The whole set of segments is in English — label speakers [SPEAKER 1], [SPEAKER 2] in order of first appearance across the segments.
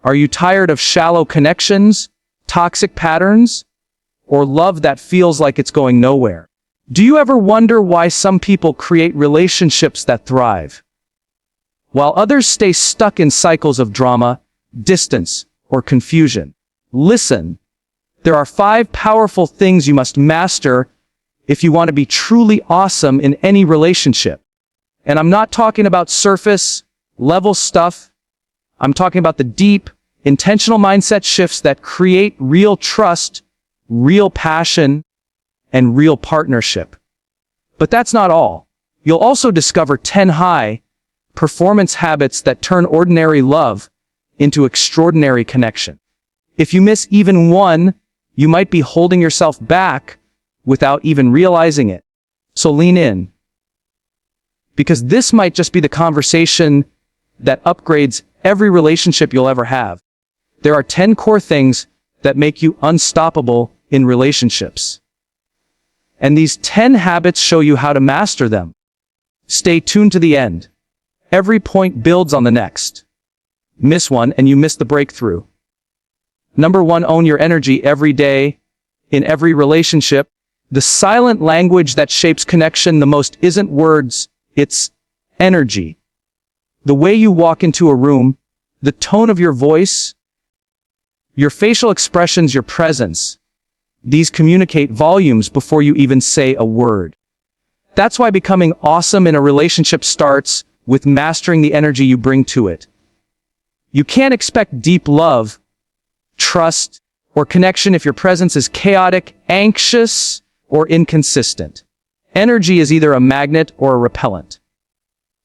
[SPEAKER 1] Are you tired of shallow connections, toxic patterns, or love that feels like it's going nowhere? Do you ever wonder why some people create relationships that thrive, while others stay stuck in cycles of drama, distance, or confusion? Listen, there are 5 powerful things you must master if you want to be truly awesome in any relationship. And I'm not talking about surface level stuff. I'm talking about the deep, intentional mindset shifts that create real trust, real passion, and real partnership. But that's not all. You'll also discover 10 high performance habits that turn ordinary love into extraordinary connection. If you miss even one, you might be holding yourself back without even realizing it. So lean in, because this might just be the conversation that upgrades every relationship you'll ever have. There are 10 core things that make you unstoppable in relationships. And these 10 habits show you how to master them. Stay tuned to the end. Every point builds on the next. Miss one and you miss the breakthrough. Number 1, own your energy every day, in every relationship. The silent language that shapes connection the most isn't words, it's energy. The way you walk into a room, the tone of your voice, your facial expressions, your presence. These communicate volumes before you even say a word. That's why becoming awesome in a relationship starts with mastering the energy you bring to it. You can't expect deep love, trust, or connection if your presence is chaotic, anxious, or inconsistent. Energy is either a magnet or a repellent.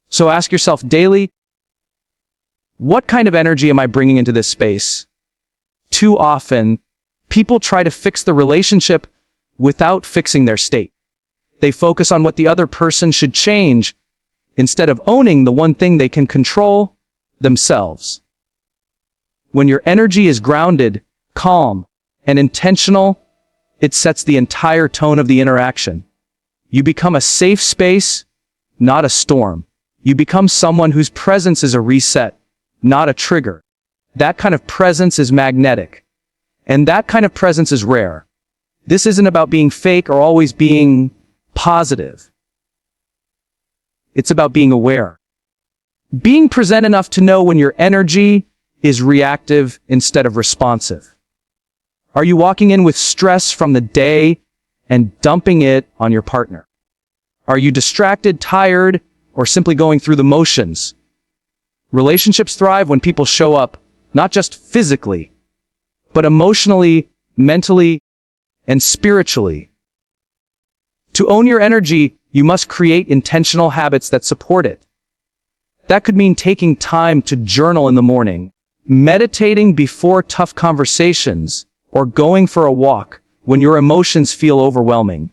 [SPEAKER 1] So ask yourself daily, what kind of energy am I bringing into this space? Too often, people try to fix the relationship without fixing their state. They focus on what the other person should change instead of owning the one thing they can control, themselves. When your energy is grounded, calm, and intentional, it sets the entire tone of the interaction. You become a safe space, not a storm. You become someone whose presence is a reset, not a trigger. That kind of presence is magnetic. And that kind of presence is rare. This isn't about being fake or always being positive. It's about being aware. Being present enough to know when your energy is reactive instead of responsive. Are you walking in with stress from the day and dumping it on your partner? Are you distracted, tired, or simply going through the motions? Relationships thrive when people show up, not just physically, but emotionally, mentally, and spiritually. To own your energy, you must create intentional habits that support it. That could mean taking time to journal in the morning, meditating before tough conversations, or going for a walk when your emotions feel overwhelming.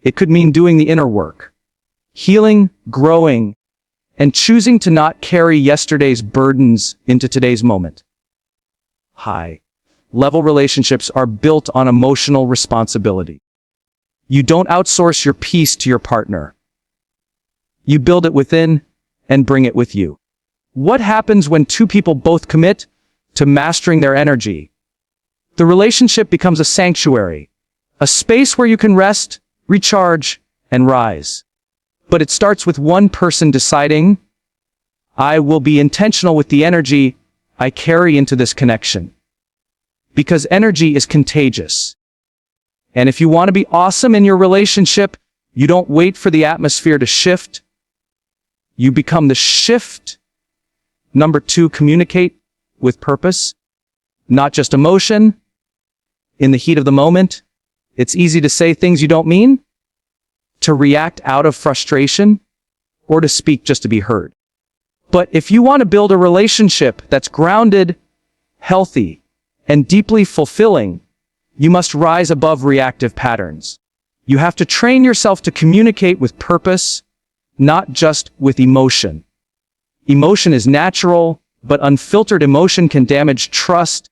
[SPEAKER 1] It could mean doing the inner work, healing, growing, and choosing to not carry yesterday's burdens into today's moment. High-level relationships are built on emotional responsibility. You don't outsource your peace to your partner. You build it within and bring it with you. What happens when two people both commit to mastering their energy? The relationship becomes a sanctuary, a space where you can rest, recharge, and rise. But it starts with one person deciding, I will be intentional with the energy I carry into this connection. Because energy is contagious. And if you want to be awesome in your relationship, you don't wait for the atmosphere to shift. You become the shift. Number 2, communicate with purpose, not just emotion. In the heat of the moment, it's easy to say things you don't mean, to react out of frustration, or to speak just to be heard. But if you want to build a relationship that's grounded, healthy, and deeply fulfilling, you must rise above reactive patterns. You have to train yourself to communicate with purpose, not just with emotion. Emotion is natural, but unfiltered emotion can damage trust,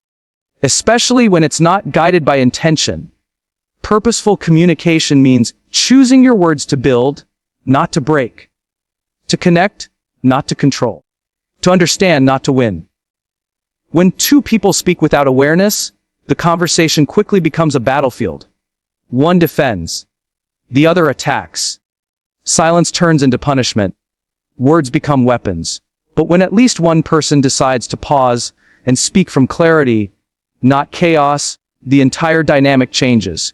[SPEAKER 1] especially when it's not guided by intention. Purposeful communication means choosing your words to build, not to break. To connect, not to control. To understand, not to win. When two people speak without awareness, the conversation quickly becomes a battlefield. One defends, the other attacks. Silence turns into punishment. Words become weapons. But when at least one person decides to pause and speak from clarity, not chaos, the entire dynamic changes.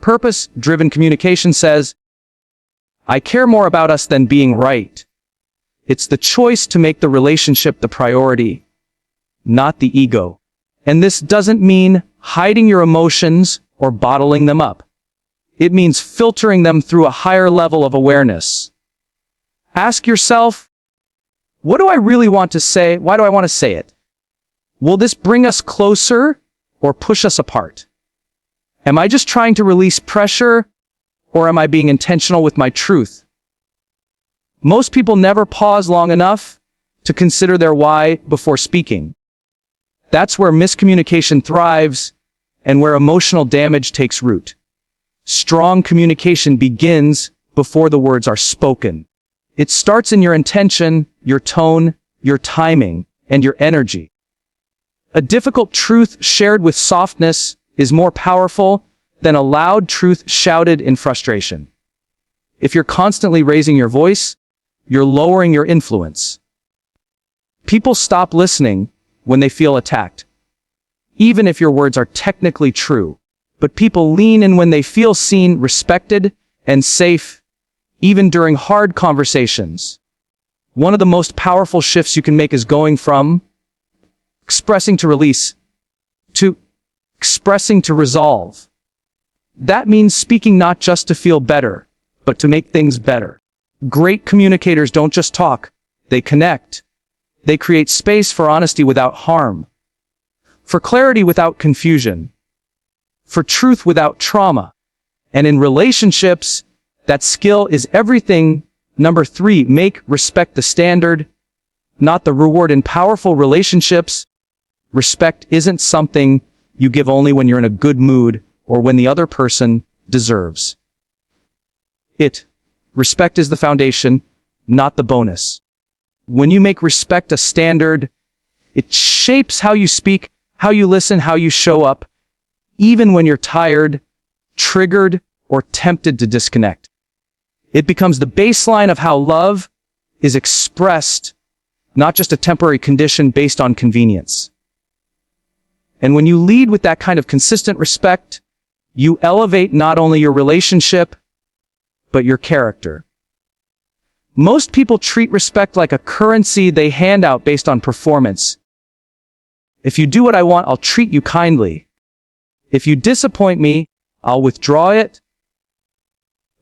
[SPEAKER 1] Purpose-driven communication says, I care more about us than being right. It's the choice to make the relationship the priority, not the ego. And this doesn't mean hiding your emotions or bottling them up. It means filtering them through a higher level of awareness. Ask yourself, what do I really want to say? Why do I want to say it? Will this bring us closer or push us apart? Am I just trying to release pressure, or am I being intentional with my truth? Most people never pause long enough to consider their why before speaking. That's where miscommunication thrives and where emotional damage takes root. Strong communication begins before the words are spoken. It starts in your intention, your tone, your timing, and your energy. A difficult truth shared with softness is more powerful than a loud truth shouted in frustration. If you're constantly raising your voice, you're lowering your influence. People stop listening when they feel attacked, even if your words are technically true. But people lean in when they feel seen, respected, and safe, even during hard conversations. One of the most powerful shifts you can make is going from expressing to release to expressing to resolve. That means speaking not just to feel better, but to make things better. Great communicators don't just talk, they connect. They create space for honesty without harm, for clarity without confusion, for truth without trauma. And in relationships, that skill is everything. Number 3, make respect the standard, not the reward. In powerful relationships, respect isn't something you give only when you're in a good mood or when the other person deserves it. Respect is the foundation, not the bonus. When you make respect a standard, it shapes how you speak, how you listen, how you show up, even when you're tired, triggered, or tempted to disconnect. It becomes the baseline of how love is expressed, not just a temporary condition based on convenience. And when you lead with that kind of consistent respect, you elevate not only your relationship, but your character. Most people treat respect like a currency they hand out based on performance. If you do what I want, I'll treat you kindly. If you disappoint me, I'll withdraw it.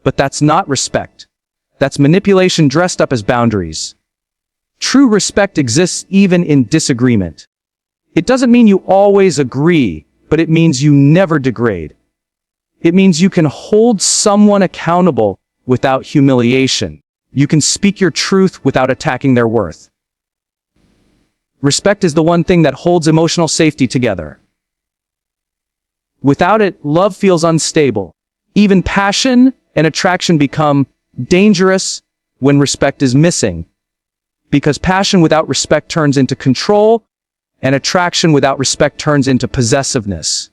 [SPEAKER 1] But that's not respect. That's manipulation dressed up as boundaries. True respect exists even in disagreement. It doesn't mean you always agree, but it means you never degrade. It means you can hold someone accountable without humiliation. You can speak your truth without attacking their worth. Respect is the one thing that holds emotional safety together. Without it, love feels unstable. Even passion and attraction become dangerous when respect is missing. Because passion without respect turns into control, and attraction without respect turns into possessiveness.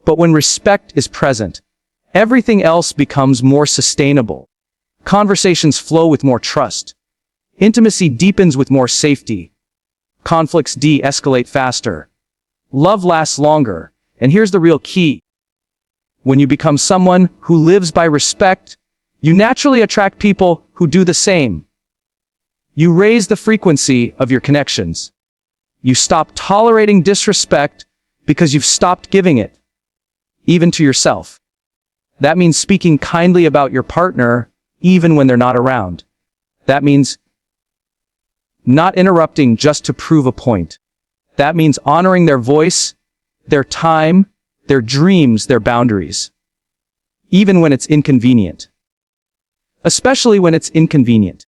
[SPEAKER 1] But when respect is present, everything else becomes more sustainable. Conversations flow with more trust. Intimacy deepens with more safety. Conflicts de-escalate faster. Love lasts longer. And here's the real key. When you become someone who lives by respect, you naturally attract people who do the same. You raise the frequency of your connections. You stop tolerating disrespect because you've stopped giving it, even to yourself. That means speaking kindly about your partner even when they're not around. That means not interrupting just to prove a point. That means honoring their voice, their time, their dreams, their boundaries, even when it's inconvenient. Especially when it's inconvenient.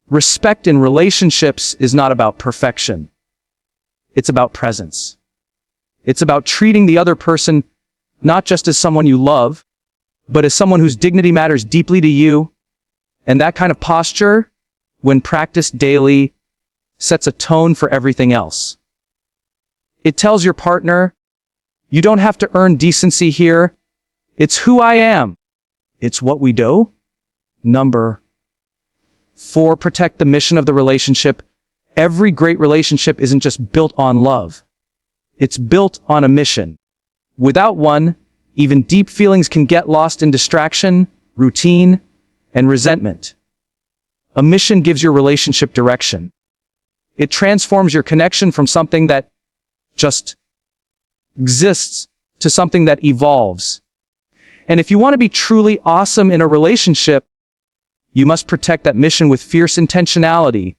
[SPEAKER 1] Respect in relationships is not about perfection. It's about presence. It's about treating the other person not just as someone you love, but as someone whose dignity matters deeply to you. And that kind of posture, when practiced daily, sets a tone for everything else. It tells your partner, you don't have to earn decency here. It's who I am. It's what we do. Number 4, protect the mission of the relationship. Every great relationship isn't just built on love. It's built on a mission. Without one, even deep feelings can get lost in distraction, routine, and resentment. A mission gives your relationship direction. It transforms your connection from something that just exists to something that evolves. And if you want to be truly awesome in a relationship, you must protect that mission with fierce intentionality.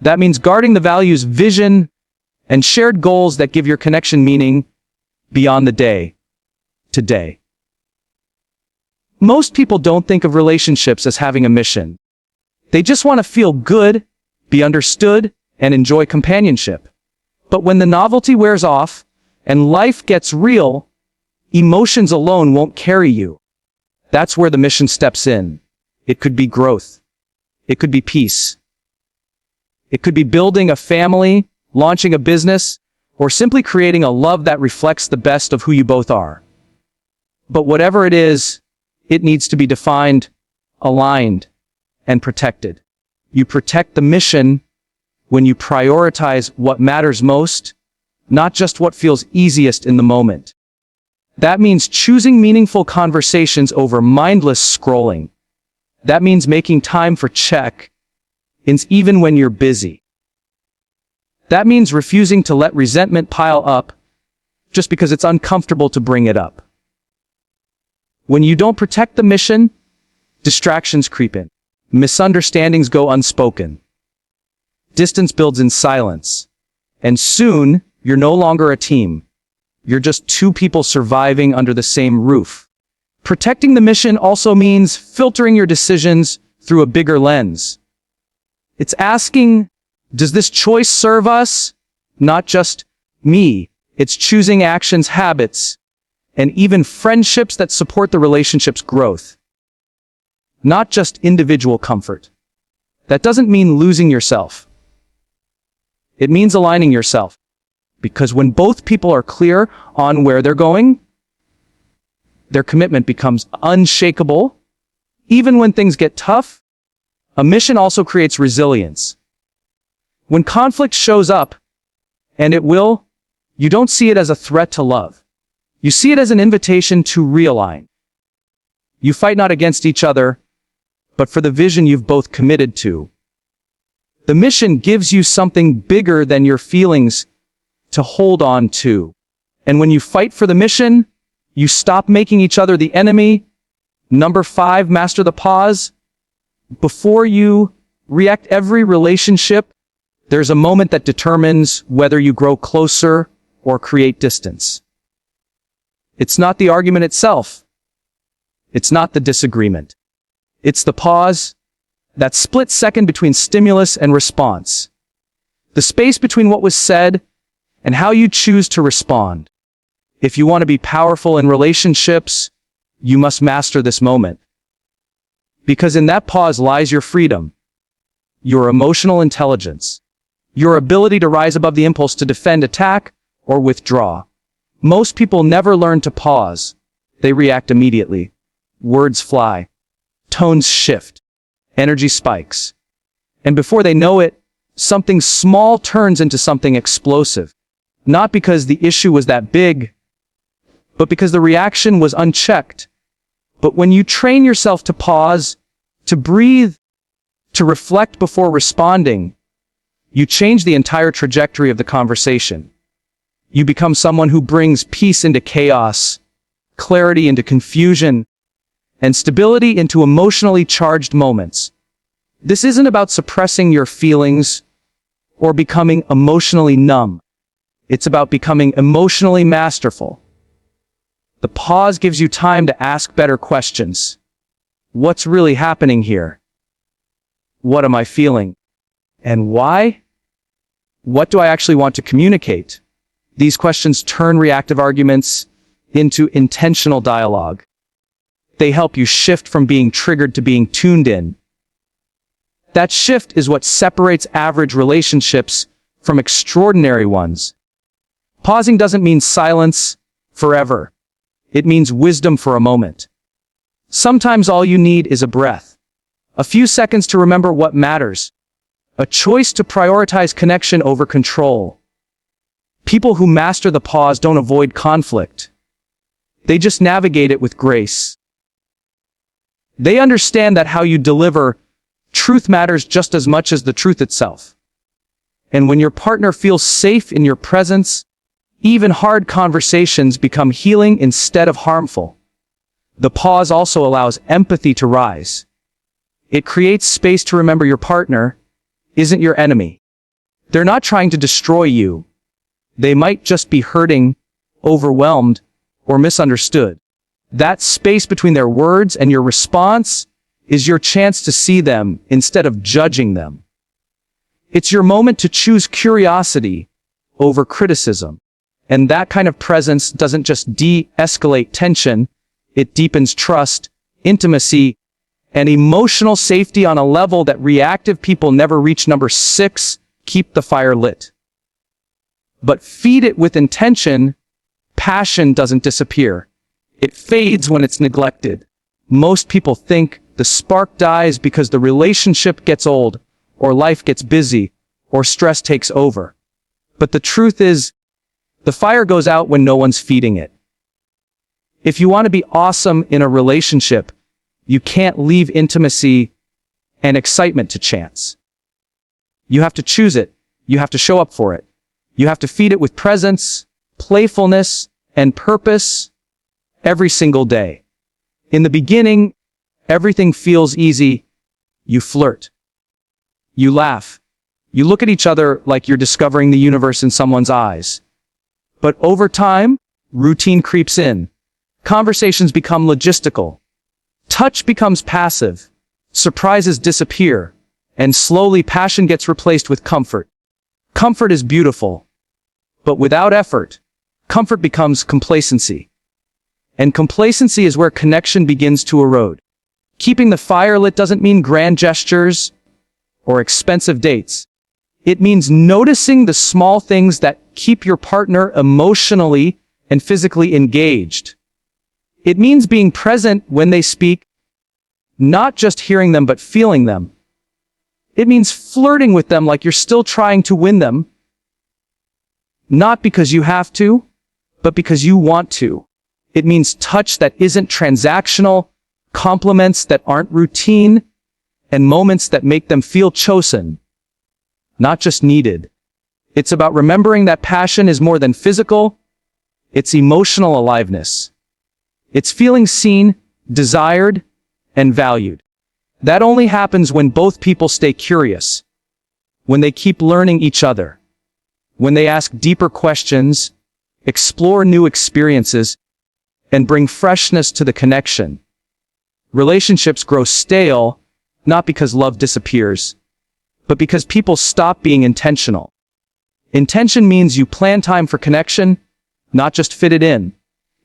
[SPEAKER 1] That means guarding the values, vision, and shared goals that give your connection meaning beyond the day to day. Most people don't think of relationships as having a mission. They just want to feel good, be understood, and enjoy companionship. But when the novelty wears off and life gets real, emotions alone won't carry you. That's where the mission steps in. It could be growth. It could be peace. It could be building a family, launching a business, or simply creating a love that reflects the best of who you both are. But whatever it is, it needs to be defined, aligned, and protected. You protect the mission when you prioritize what matters most, not just what feels easiest in the moment. That means choosing meaningful conversations over mindless scrolling. That means making time for check-ins even when you're busy. That means refusing to let resentment pile up just because it's uncomfortable to bring it up. When you don't protect the mission, distractions creep in. Misunderstandings go unspoken. Distance builds in silence. And soon, you're no longer a team. You're just two people surviving under the same roof. Protecting the mission also means filtering your decisions through a bigger lens. It's asking, does this choice serve us? Not just me. It's choosing actions, habits, and even friendships that support the relationship's growth. Not just individual comfort. That doesn't mean losing yourself. It means aligning yourself. Because when both people are clear on where they're going, their commitment becomes unshakable. Even when things get tough, a mission also creates resilience. When conflict shows up, and it will, you don't see it as a threat to love. You see it as an invitation to realign. You fight not against each other, but for the vision you've both committed to. The mission gives you something bigger than your feelings to hold on to. And when you fight for the mission, you stop making each other the enemy. Number 5, master the pause. Before you react every relationship, there's a moment that determines whether you grow closer or create distance. It's not the argument itself. It's not the disagreement. It's the pause, that split second between stimulus and response. The space between what was said and how you choose to respond. If you want to be powerful in relationships, you must master this moment. Because in that pause lies your freedom, your emotional intelligence, your ability to rise above the impulse to defend, attack, or withdraw. Most people never learn to pause. They react immediately. Words fly. Tones shift. Energy spikes. And before they know it, something small turns into something explosive. Not because the issue was that big, but because the reaction was unchecked. But when you train yourself to pause, to breathe, to reflect before responding, you change the entire trajectory of the conversation. You become someone who brings peace into chaos, clarity into confusion, and stability into emotionally charged moments. This isn't about suppressing your feelings or becoming emotionally numb. It's about becoming emotionally masterful. The pause gives you time to ask better questions. What's really happening here? What am I feeling? And why? What do I actually want to communicate? These questions turn reactive arguments into intentional dialogue. They help you shift from being triggered to being tuned in. That shift is what separates average relationships from extraordinary ones. Pausing doesn't mean silence forever. It means wisdom for a moment. Sometimes all you need is a breath, a few seconds to remember what matters, a choice to prioritize connection over control. People who master the pause don't avoid conflict. They just navigate it with grace. They understand that how you deliver truth matters just as much as the truth itself. And when your partner feels safe in your presence, even hard conversations become healing instead of harmful. The pause also allows empathy to rise. It creates space to remember your partner isn't your enemy. They're not trying to destroy you. They might just be hurting, overwhelmed, or misunderstood. That space between their words and your response is your chance to see them instead of judging them. It's your moment to choose curiosity over criticism. And that kind of presence doesn't just de-escalate tension, it deepens trust, intimacy, and emotional safety on a level that reactive people never reach. Number 6, keep the fire lit. But feed it with intention. Passion doesn't disappear. It fades when it's neglected. Most people think the spark dies because the relationship gets old, or life gets busy, or stress takes over. But the truth is, the fire goes out when no one's feeding it. If you want to be awesome in a relationship, you can't leave intimacy and excitement to chance. You have to choose it. You have to show up for it. You have to feed it with presence, playfulness, and purpose every single day. In the beginning, everything feels easy. You flirt. You laugh. You look at each other like you're discovering the universe in someone's eyes. But over time, routine creeps in. Conversations become logistical. Touch becomes passive. Surprises disappear. And slowly passion gets replaced with comfort. Comfort is beautiful. But without effort, comfort becomes complacency. And complacency is where connection begins to erode. Keeping the fire lit doesn't mean grand gestures or expensive dates. It means noticing the small things that keep your partner emotionally and physically engaged. It means being present when they speak, not just hearing them but feeling them. It means flirting with them like you're still trying to win them, not because you have to, but because you want to. It means touch that isn't transactional, compliments that aren't routine, and moments that make them feel chosen, not just needed. It's about remembering that passion is more than physical. It's emotional aliveness. It's feeling seen, desired, and valued. That only happens when both people stay curious, when they keep learning each other, when they ask deeper questions, explore new experiences, and bring freshness to the connection. Relationships grow stale, not because love disappears, but because people stop being intentional. Intention means you plan time for connection, not just fit it in.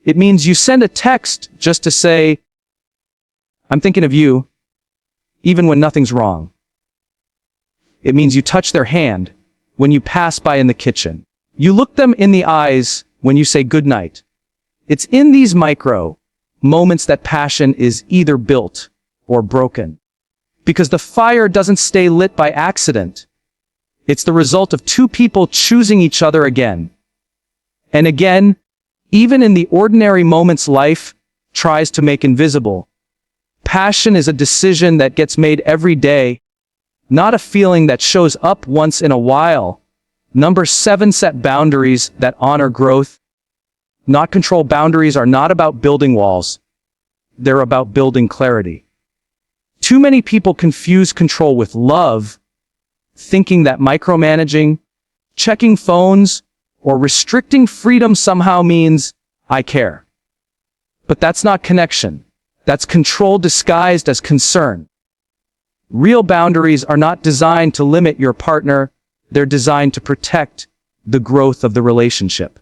[SPEAKER 1] It means you send a text just to say, "I'm thinking of you," even when nothing's wrong. It means you touch their hand when you pass by in the kitchen. You look them in the eyes when you say goodnight. It's in these micro moments that passion is either built or broken. Because the fire doesn't stay lit by accident. It's the result of two people choosing each other again and again, even in the ordinary moments life tries to make invisible. Passion is a decision that gets made every day, not a feeling that shows up once in a while. Number 7, set boundaries that honor growth, not control. Boundaries are not about building walls. They're about building clarity. Too many people confuse control with love, thinking that micromanaging, checking phones, or restricting freedom somehow means I care. But that's not connection. That's control disguised as concern. Real boundaries are not designed to limit your partner. They're designed to protect the growth of the relationship.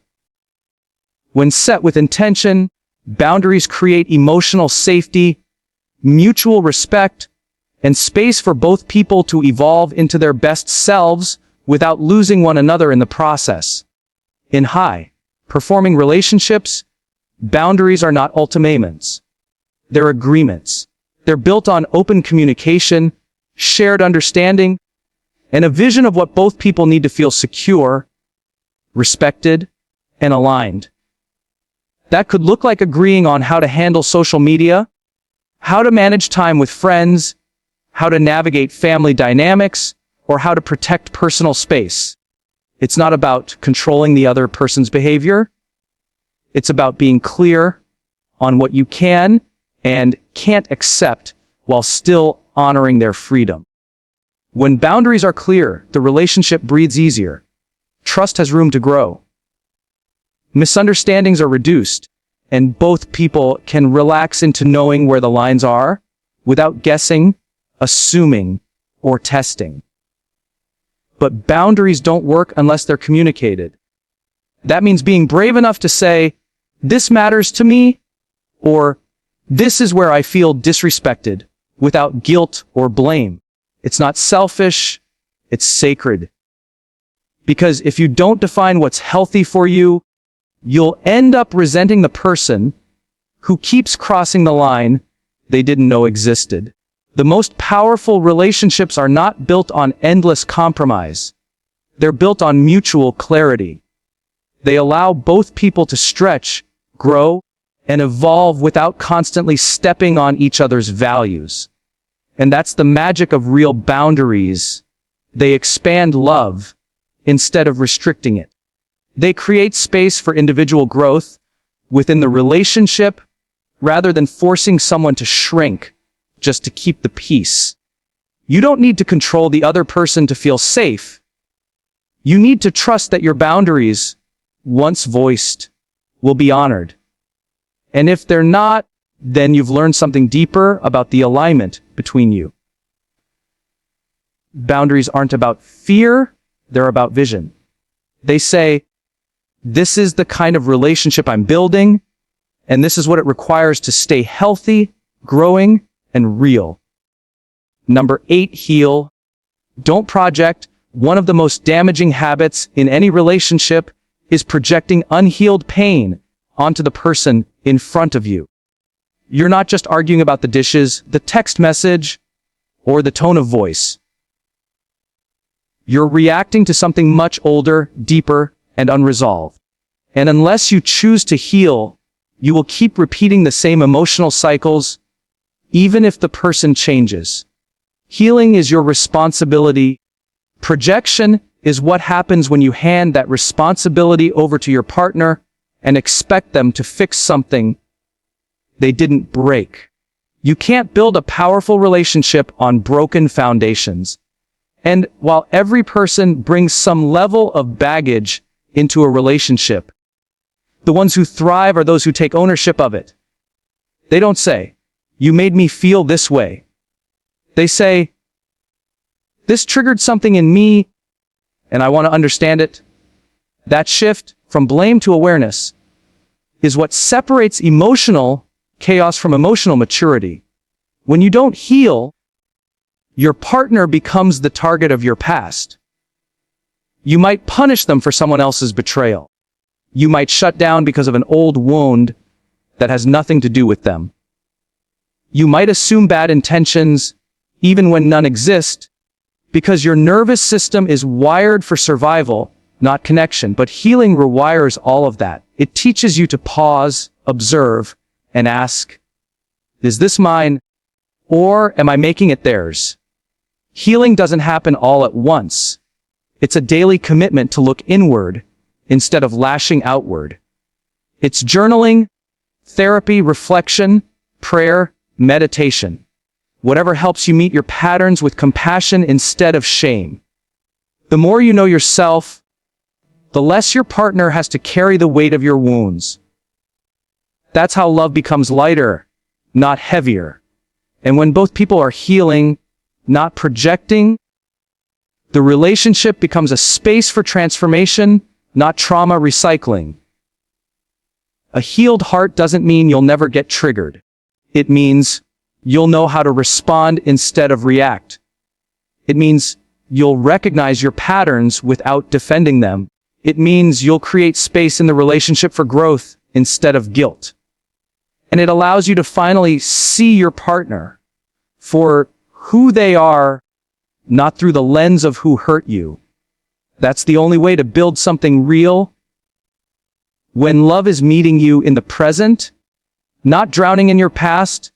[SPEAKER 1] When set with intention, boundaries create emotional safety, mutual respect, and space for both people to evolve into their best selves without losing one another in the process. In high-performing relationships, boundaries are not ultimatums. They're agreements. They're built on open communication, shared understanding, and a vision of what both people need to feel secure, respected, and aligned. That could look like agreeing on how to handle social media, how to manage time with friends, how to navigate family dynamics, or how to protect personal space. It's not about controlling the other person's behavior. It's about being clear on what you can and can't accept while still honoring their freedom. When boundaries are clear, the relationship breathes easier. Trust has room to grow. Misunderstandings are reduced, and both people can relax into knowing where the lines are without guessing, assuming, or testing. But boundaries don't work unless they're communicated. That means being brave enough to say, "This matters to me," or "This is where I feel disrespected," without guilt or blame. It's not selfish, it's sacred. Because if you don't define what's healthy for you, you'll end up resenting the person who keeps crossing the line they didn't know existed. The most powerful relationships are not built on endless compromise. They're built on mutual clarity. They allow both people to stretch, grow, and evolve without constantly stepping on each other's values. And that's the magic of real boundaries. They expand love instead of restricting it. They create space for individual growth within the relationship rather than forcing someone to shrink just to keep the peace. You don't need to control the other person to feel safe. You need to trust that your boundaries, once voiced, will be honored. And if they're not, then you've learned something deeper about the alignment between you. Boundaries aren't about fear, they're about vision. They say, "This is the kind of relationship I'm building, and this is what it requires to stay healthy, growing, and real." Number 8, heal. Don't project. One of the most damaging habits in any relationship is projecting unhealed pain onto the person in front of you. You're not just arguing about the dishes, the text message, or the tone of voice. You're reacting to something much older, deeper, and unresolved. And unless you choose to heal, you will keep repeating the same emotional cycles, even if the person changes. Healing is your responsibility. Projection is what happens when you hand that responsibility over to your partner and expect them to fix something they didn't break. You can't build a powerful relationship on broken foundations. And while every person brings some level of baggage into a relationship, the ones who thrive are those who take ownership of it. They don't say, "You made me feel this way." They say, "This triggered something in me, and I want to understand it." That shift from blame to awareness is what separates emotional chaos from emotional maturity. When you don't heal, your partner becomes the target of your past. You might punish them for someone else's betrayal. You might shut down because of an old wound that has nothing to do with them. You might assume bad intentions, even when none exist, because your nervous system is wired for survival, not connection. But healing rewires all of that. It teaches you to pause, observe, and ask, "Is this mine, or am I making it theirs?" Healing doesn't happen all at once. It's a daily commitment to look inward instead of lashing outward. It's journaling, therapy, reflection, prayer, meditation. Whatever helps you meet your patterns with compassion instead of shame. The more you know yourself, the less your partner has to carry the weight of your wounds. That's how love becomes lighter, not heavier. And when both people are healing, not projecting, the relationship becomes a space for transformation, not trauma recycling. A healed heart doesn't mean you'll never get triggered. It means You'll know how to respond instead of react. It means you'll recognize your patterns without defending them. It means you'll create space in the relationship for growth instead of guilt. And it allows you to finally see your partner for who they are, not through the lens of who hurt you. That's the only way to build something real. When love is meeting you in the present, not drowning in your past.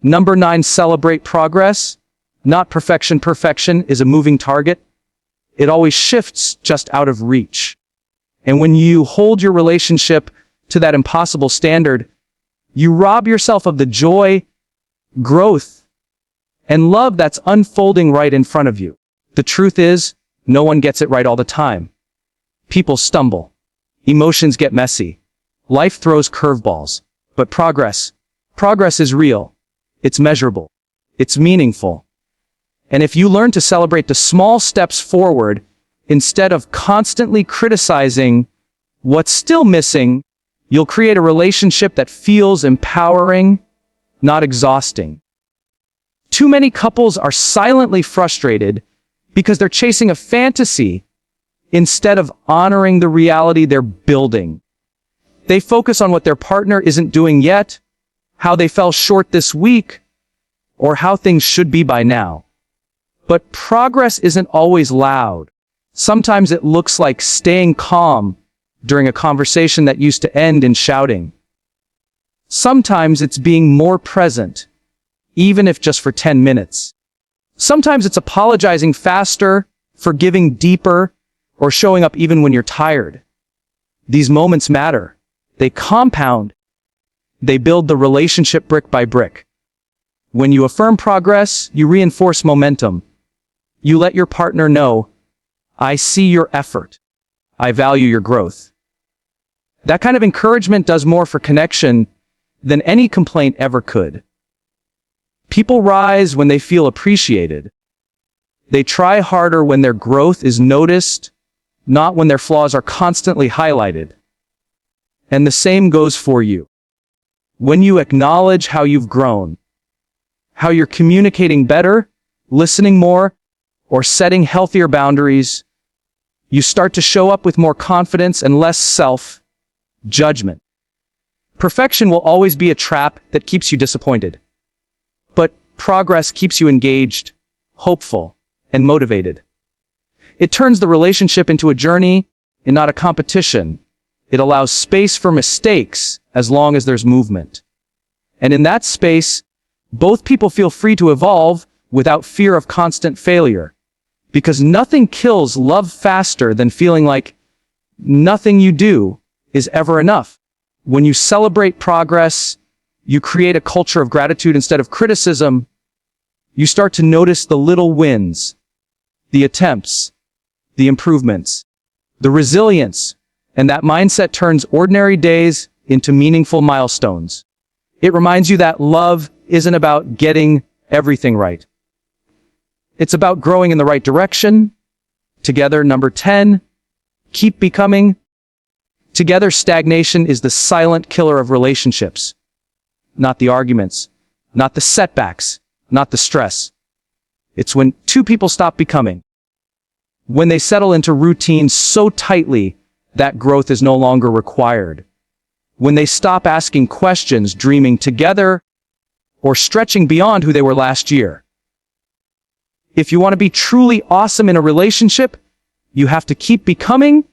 [SPEAKER 1] Number 9, celebrate progress. Not perfection. Perfection is a moving target. It always shifts just out of reach. And when you hold your relationship to that impossible standard, you rob yourself of the joy, growth, and love that's unfolding right in front of you. The truth is, no one gets it right all the time. People stumble. Emotions get messy. Life throws curveballs. But progress is real. It's measurable. It's meaningful. And if you learn to celebrate the small steps forward, instead of constantly criticizing what's still missing, you'll create a relationship that feels empowering, not exhausting. Too many couples are silently frustrated because they're chasing a fantasy instead of honoring the reality they're building. They focus on what their partner isn't doing yet, how they fell short this week, or how things should be by now. But progress isn't always loud. Sometimes it looks like staying calm during a conversation that used to end in shouting. Sometimes it's being more present, even if just for 10 minutes. Sometimes it's apologizing faster, forgiving deeper, or showing up even when you're tired. These moments matter. They compound. They build the relationship brick by brick. When you affirm progress, you reinforce momentum. You let your partner know, I see your effort. I value your growth. That kind of encouragement does more for connection than any complaint ever could. People rise when they feel appreciated. They try harder when their growth is noticed, not when their flaws are constantly highlighted. And the same goes for you. When you acknowledge how you've grown, how you're communicating better, listening more, or setting healthier boundaries, you start to show up with more confidence and less self-judgment. Perfection will always be a trap that keeps you disappointed. But progress keeps you engaged, hopeful, and motivated. It turns the relationship into a journey and not a competition. It allows space for mistakes as long as there's movement. And in that space, both people feel free to evolve without fear of constant failure. Because nothing kills love faster than feeling like nothing you do is ever enough. When you celebrate progress, you create a culture of gratitude instead of criticism. You start to notice the little wins, the attempts, the improvements, the resilience, and that mindset turns ordinary days into meaningful milestones. It reminds you that love isn't about getting everything right. It's about growing in the right direction. Together, number 10, keep becoming. Together, stagnation is the silent killer of relationships. Not the arguments, not the setbacks, not the stress. It's when two people stop becoming. When they settle into routines so tightly that growth is no longer required. When they stop asking questions, dreaming together, or stretching beyond who they were last year. If you want to be truly awesome in a relationship, you have to keep becoming,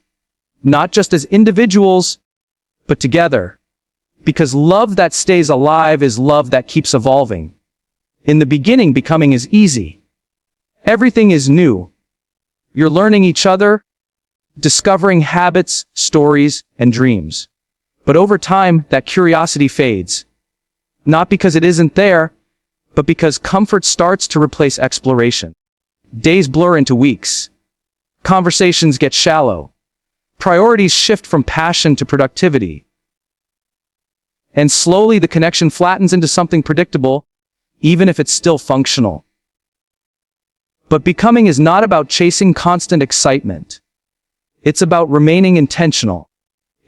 [SPEAKER 1] not just as individuals, but together. Because love that stays alive is love that keeps evolving. In the beginning, becoming is easy. Everything is new. You're learning each other, discovering habits, stories, and dreams. But over time, that curiosity fades. Not because it isn't there, but because comfort starts to replace exploration. Days blur into weeks. Conversations get shallow. Priorities shift from passion to productivity. And slowly the connection flattens into something predictable, even if it's still functional. But becoming is not about chasing constant excitement. It's about remaining intentional.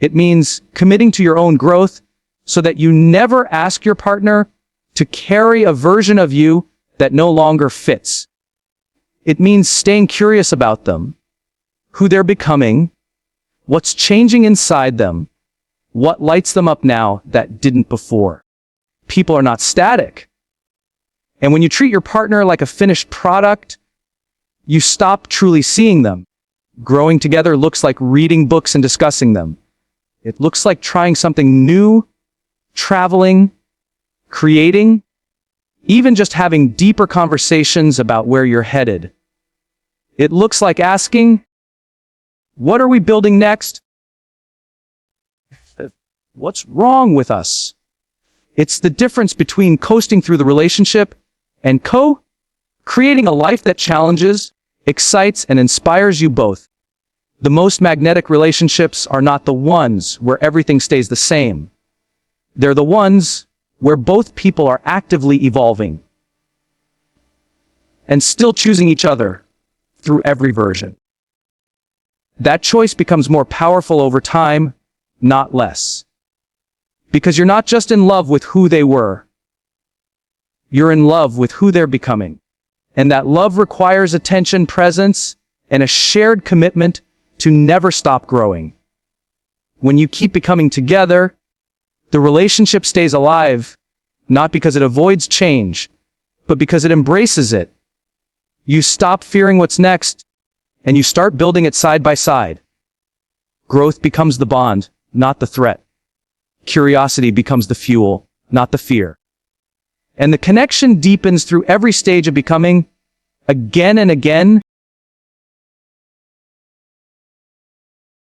[SPEAKER 1] It means committing to your own growth so that you never ask your partner to carry a version of you that no longer fits. It means staying curious about them, who they're becoming, what's changing inside them, what lights them up now that didn't before. People are not static. And when you treat your partner like a finished product, you stop truly seeing them. Growing together looks like reading books and discussing them. It looks like trying something new, traveling, creating, even just having deeper conversations about where you're headed. It looks like asking, what are we building next? What's wrong with us? It's the difference between coasting through the relationship and creating a life that challenges, excites, and inspires you both. The most magnetic relationships are not the ones where everything stays the same. They're the ones where both people are actively evolving and still choosing each other through every version. That choice becomes more powerful over time, not less. Because you're not just in love with who they were, you're in love with who they're becoming. And that love requires attention, presence, and a shared commitment to never stop growing. When you keep becoming together, the relationship stays alive, not because it avoids change, but because it embraces it. You stop fearing what's next, and you start building it side by side. Growth becomes the bond, not the threat. Curiosity becomes the fuel, not the fear. And the connection deepens through every stage of becoming, again and again,